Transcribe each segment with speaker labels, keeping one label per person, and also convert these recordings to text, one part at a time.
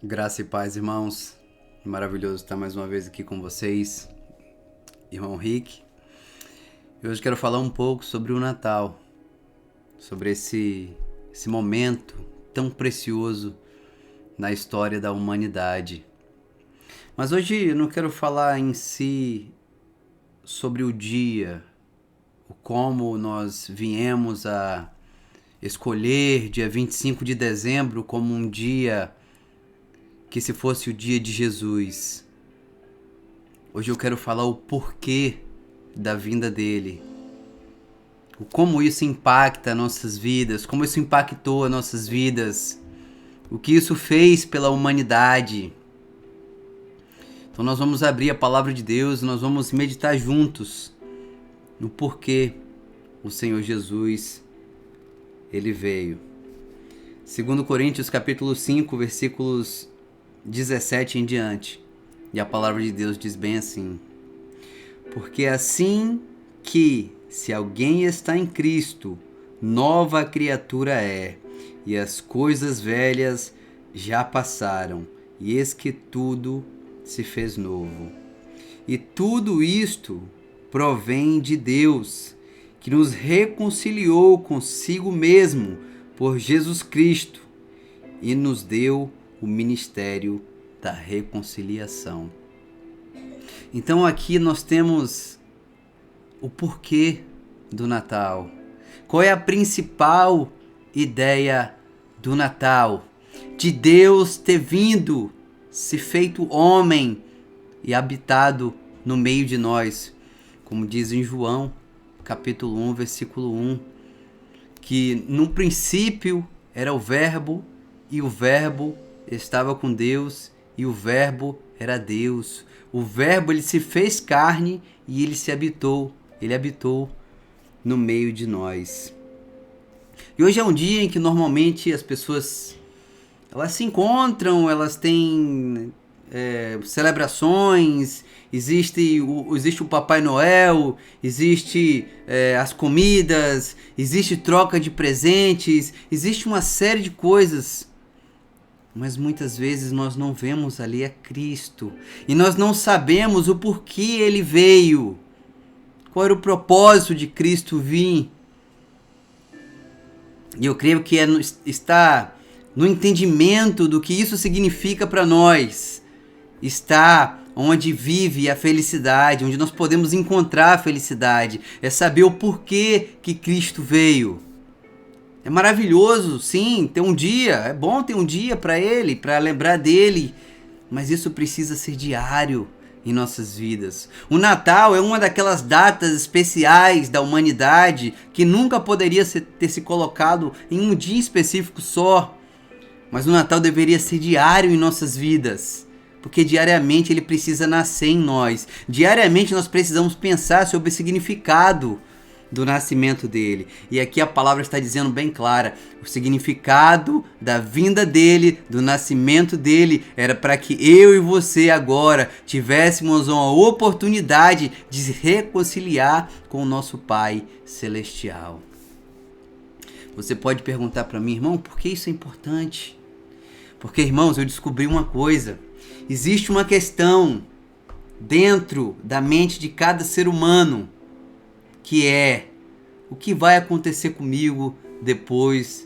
Speaker 1: Graça e paz, irmãos. Maravilhoso estar mais uma vez aqui com vocês, irmão Rick. E hoje quero falar um pouco sobre o Natal, sobre esse momento tão precioso na história da humanidade. Mas hoje eu não quero falar em si sobre o dia, o como nós viemos a escolher dia 25 de dezembro como um dia que se fosse o dia de Jesus. Hoje eu quero falar o porquê da vinda dele. O como isso impacta nossas vidas, como isso impactou as nossas vidas, o que isso fez pela humanidade. Então nós vamos abrir a palavra de Deus, nós vamos meditar juntos no porquê o Senhor Jesus, ele veio. 2 Coríntios capítulo 5, versículos 17 em diante. E a palavra de Deus diz bem assim: porque assim que, se alguém está em Cristo, nova criatura é, e as coisas velhas já passaram, e eis que tudo se fez novo. E tudo isto provém de Deus, que nos reconciliou consigo mesmo por Jesus Cristo e nos deu o ministério da reconciliação. Então aqui nós temos o porquê do Natal. Qual é a principal ideia do Natal? De Deus ter vindo, se feito homem e habitado no meio de nós. Como diz em João, capítulo 1, versículo 1, que no princípio era o Verbo, e o Verbo estava com Deus, e o Verbo era Deus. O Verbo, ele se fez carne e ele habitou no meio de nós. E hoje é um dia em que normalmente as pessoas elas se encontram, elas têm celebrações, existe o Papai Noel, existe as comidas, existe troca de presentes, existe uma série de coisas. Mas muitas vezes nós não vemos ali a Cristo. E nós não sabemos o porquê ele veio. Qual era o propósito de Cristo vir. E eu creio que está no entendimento do que isso significa para nós. Está onde vive a felicidade, onde nós podemos encontrar a felicidade. É saber o porquê que Cristo veio. É maravilhoso, sim, ter um dia, é bom ter um dia para ele, para lembrar dele, mas isso precisa ser diário em nossas vidas. O Natal é uma daquelas datas especiais da humanidade que nunca poderia ter se colocado em um dia específico só, mas o Natal deveria ser diário em nossas vidas, porque diariamente ele precisa nascer em nós, diariamente nós precisamos pensar sobre o significado do nascimento dele. E aqui a palavra está dizendo bem clara, o significado da vinda dele, do nascimento dele, era para que eu e você agora tivéssemos uma oportunidade de se reconciliar com o nosso Pai Celestial. Você pode perguntar para mim, irmão, por que isso é importante? Porque, irmãos, eu descobri uma coisa, existe uma questão dentro da mente de cada ser humano, que é o que vai acontecer comigo depois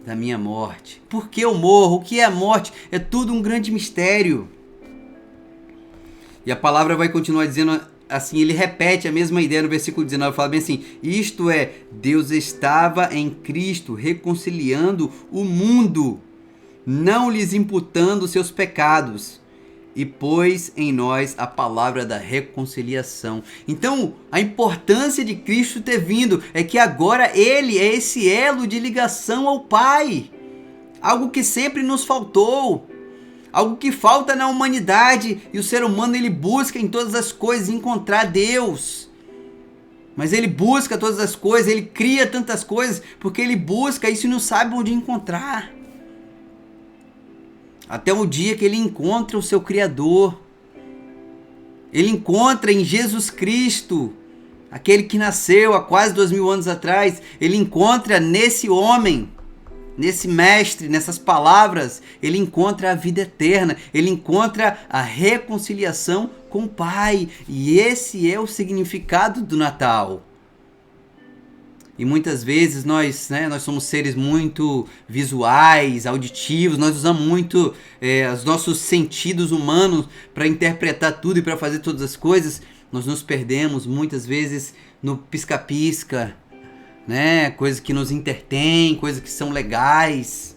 Speaker 1: da minha morte. Por que eu morro? O que é a morte? É tudo um grande mistério. E a palavra vai continuar dizendo assim, ele repete a mesma ideia no versículo 19, fala bem assim, isto é, Deus estava em Cristo reconciliando o mundo, não lhes imputando seus pecados, e pôs em nós a palavra da reconciliação. Então, a importância de Cristo ter vindo é que agora ele é esse elo de ligação ao Pai. Algo que sempre nos faltou. Algo que falta na humanidade. E o ser humano ele busca em todas as coisas encontrar Deus. Mas ele busca todas as coisas, ele cria tantas coisas porque ele busca isso e não sabe onde encontrar. Até o dia que ele encontra o seu Criador. Ele encontra em Jesus Cristo, aquele que nasceu há quase 2000 anos atrás. Ele encontra nesse homem nesse mestre, nessas palavras, ele encontra a vida eterna, ele encontra a reconciliação com o Pai. E esse é o significado do Natal. E muitas vezes nós somos seres muito visuais, auditivos, nós usamos muito os nossos sentidos humanos para interpretar tudo e para fazer todas as coisas. Nós nos perdemos muitas vezes no pisca-pisca, né? Coisas que nos entretêm, coisas que são legais.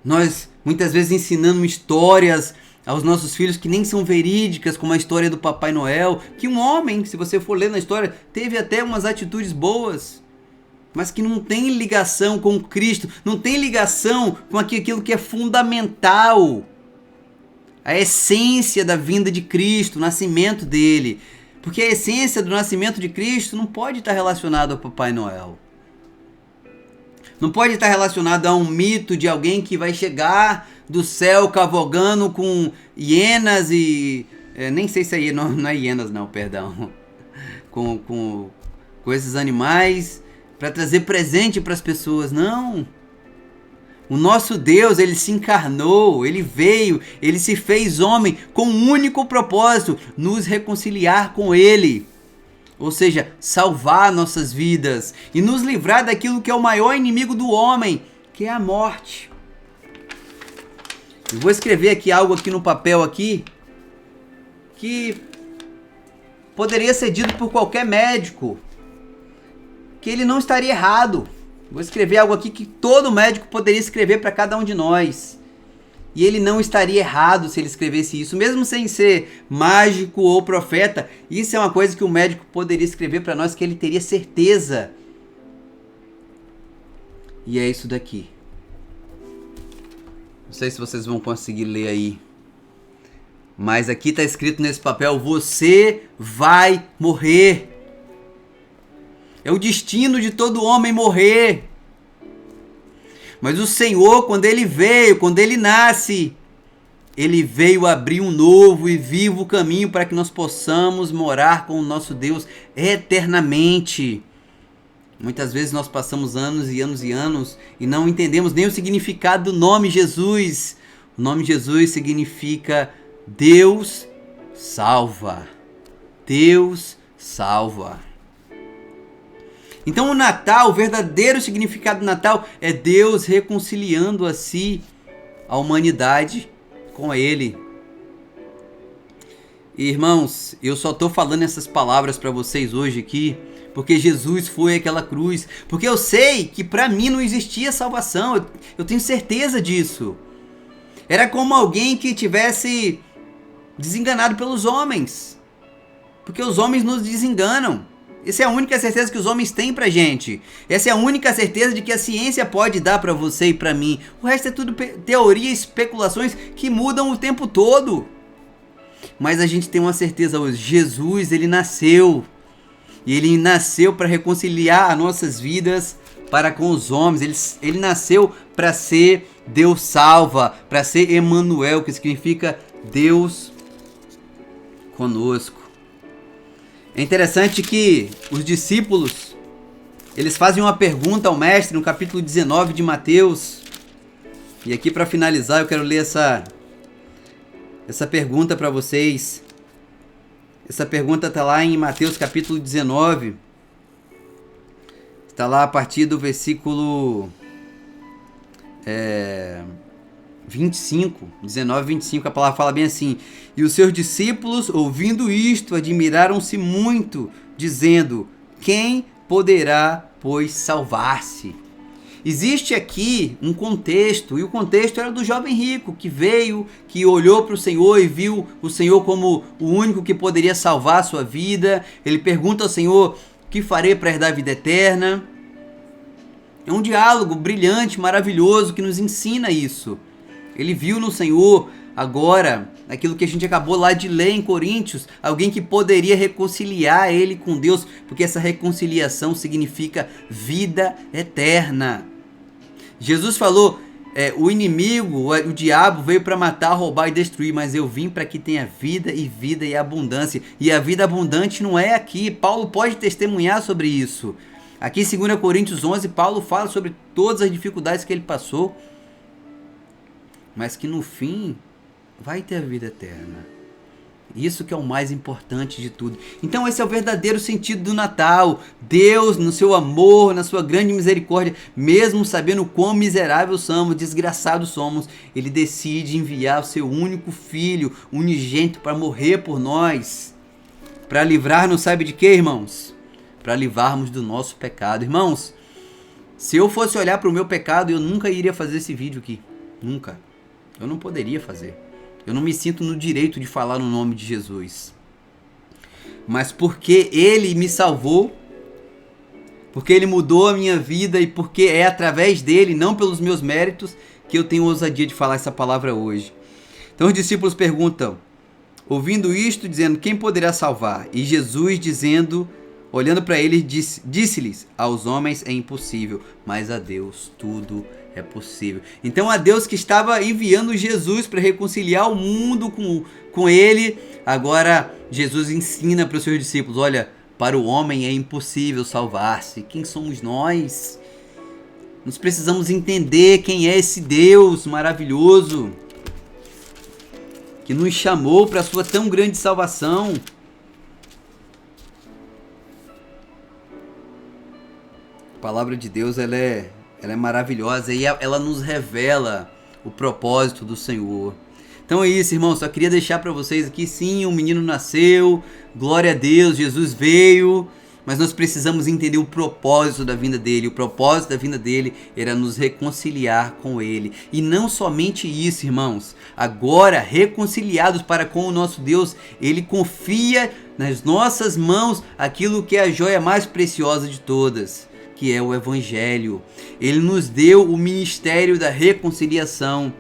Speaker 1: Nós muitas vezes ensinamos histórias aos nossos filhos que nem são verídicas, como a história do Papai Noel, que um homem, se você for ler na história, teve até umas atitudes boas, mas que não tem ligação com Cristo, não tem ligação com aquilo que é fundamental, a essência da vinda de Cristo, o nascimento dele. Porque a essência do nascimento de Cristo não pode estar relacionada ao Papai Noel. Não pode estar relacionado a um mito de alguém que vai chegar do céu cavalgando com hienas e... nem sei se não é hienas não, perdão. Com esses animais para trazer presente para as pessoas. Não. O nosso Deus, ele se encarnou, ele veio, ele se fez homem com um único propósito, nos reconciliar com ele. Ou seja, salvar nossas vidas e nos livrar daquilo que é o maior inimigo do homem, que é a morte. Eu vou escrever aqui algo aqui no papel aqui, que poderia ser dito por qualquer médico, que ele não estaria errado. Vou escrever algo aqui que todo médico poderia escrever para cada um de nós. E ele não estaria errado se ele escrevesse isso, mesmo sem ser mágico ou profeta. Isso é uma coisa que o médico poderia escrever para nós, que ele teria certeza. E é isso daqui. Não sei se vocês vão conseguir ler aí. Mas aqui está escrito nesse papel: você vai morrer. É o destino de todo homem morrer. Mas o Senhor, quando ele veio, quando ele nasce, ele veio abrir um novo e vivo caminho para que nós possamos morar com o nosso Deus eternamente. Muitas vezes nós passamos anos e anos e anos e não entendemos nem o significado do nome Jesus. O nome Jesus significa Deus salva. Deus salva. Então o Natal, o verdadeiro significado do Natal é Deus reconciliando a si, a humanidade, com Ele. E, irmãos, eu só estou falando essas palavras para vocês hoje aqui, porque Jesus foi aquela cruz, porque eu sei que para mim não existia salvação, eu tenho certeza disso. Era como alguém que tivesse desenganado pelos homens, porque os homens nos desenganam. Essa é a única certeza que os homens têm pra gente. Essa é a única certeza de que a ciência pode dar pra você e pra mim. O resto é tudo teoria e especulações que mudam o tempo todo. Mas a gente tem uma certeza hoje. Jesus, ele nasceu. E ele nasceu para reconciliar as nossas vidas para com os homens. Ele nasceu para ser Deus salva, para ser Emanuel, que significa Deus conosco. É interessante que os discípulos, eles fazem uma pergunta ao mestre no capítulo 19 de Mateus. E aqui para finalizar eu quero ler essa pergunta para vocês. Essa pergunta está lá em Mateus capítulo 19. Está lá a partir do versículo 25, 19, 25, a palavra fala bem assim: e os seus discípulos, ouvindo isto, admiraram-se muito, dizendo: quem poderá, pois, salvar-se? Existe aqui um contexto, e o contexto era do jovem rico, que veio, que olhou para o Senhor e viu o Senhor como o único que poderia salvar a sua vida. Ele pergunta ao Senhor: o que farei para herdar a vida eterna? É um diálogo brilhante, maravilhoso, que nos ensina isso. Ele viu no Senhor agora aquilo que a gente acabou lá de ler em Coríntios, alguém que poderia reconciliar ele com Deus, porque essa reconciliação significa vida eterna. Jesus falou, o inimigo, o diabo veio para matar, roubar e destruir, mas eu vim para que tenha vida e abundância. E a vida abundante não é aqui. Paulo pode testemunhar sobre isso. Aqui em 2 Coríntios 11, Paulo fala sobre todas as dificuldades que ele passou, mas que no fim vai ter a vida eterna. Isso que é o mais importante de tudo. Então esse é o verdadeiro sentido do Natal. Deus, no seu amor, na sua grande misericórdia, mesmo sabendo o quão miseráveis somos, desgraçados somos, Ele decide enviar o seu único filho, unigênito, para morrer por nós. Para livrar-nos, sabe de quê, irmãos? Para livrarmos do nosso pecado. Irmãos, se eu fosse olhar para o meu pecado, eu nunca iria fazer esse vídeo aqui. Nunca. Eu não poderia fazer. Eu não me sinto no direito de falar no nome de Jesus. Mas porque Ele me salvou, porque Ele mudou a minha vida e porque é através dEle, não pelos meus méritos, que eu tenho ousadia de falar essa palavra hoje. Então os discípulos perguntam, ouvindo isto, dizendo, quem poderá salvar? E Jesus dizendo, olhando para eles, disse-lhes, aos homens é impossível, mas a Deus tudo é possível. Então a Deus que estava enviando Jesus para reconciliar o mundo com Ele, agora Jesus ensina para os seus discípulos, olha, para o homem é impossível salvar-se. Quem somos nós? Nós precisamos entender quem é esse Deus maravilhoso que nos chamou para a sua tão grande salvação. A palavra de Deus ela é maravilhosa e ela nos revela o propósito do Senhor. Então é isso, irmãos. Só queria deixar para vocês aqui, sim, um menino nasceu, glória a Deus, Jesus veio, mas nós precisamos entender o propósito da vinda dele. O propósito da vinda dele era nos reconciliar com ele. E não somente isso, irmãos. Agora, reconciliados para com o nosso Deus, ele confia nas nossas mãos aquilo que é a joia mais preciosa de todas, que é o Evangelho. Ele nos deu o ministério da reconciliação.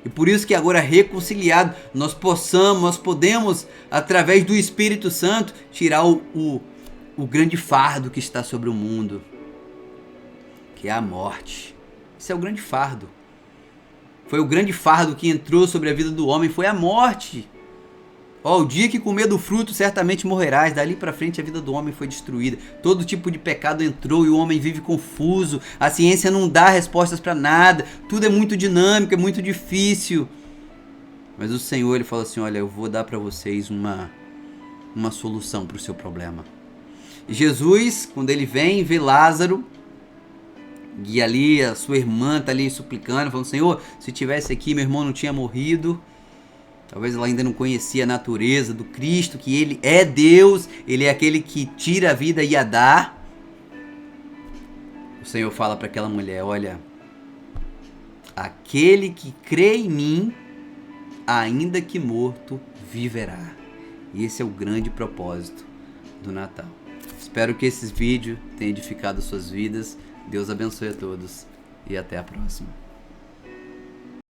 Speaker 1: E por isso que agora reconciliado, nós podemos, através do Espírito Santo, tirar o grande fardo que está sobre o mundo, que é a morte. Esse é o grande fardo. Foi o grande fardo que entrou sobre a vida do homem, foi a morte. O dia que comer do fruto, certamente morrerás. Dali para frente a vida do homem foi destruída. Todo tipo de pecado entrou e o homem vive confuso. A ciência não dá respostas para nada. Tudo é muito dinâmico, é muito difícil. Mas o Senhor, Ele fala assim, olha, eu vou dar para vocês uma solução para o seu problema. E Jesus, quando Ele vem, vê Lázaro, e ali a sua irmã está ali suplicando, falando, Senhor, se tivesse aqui, meu irmão não tinha morrido. Talvez ela ainda não conhecia a natureza do Cristo, que Ele é Deus, Ele é aquele que tira a vida e a dá. O Senhor fala para aquela mulher, olha, aquele que crê em mim, ainda que morto, viverá. E esse é o grande propósito do Natal. Espero que esses vídeos tenham edificado suas vidas. Deus abençoe a todos e até a próxima.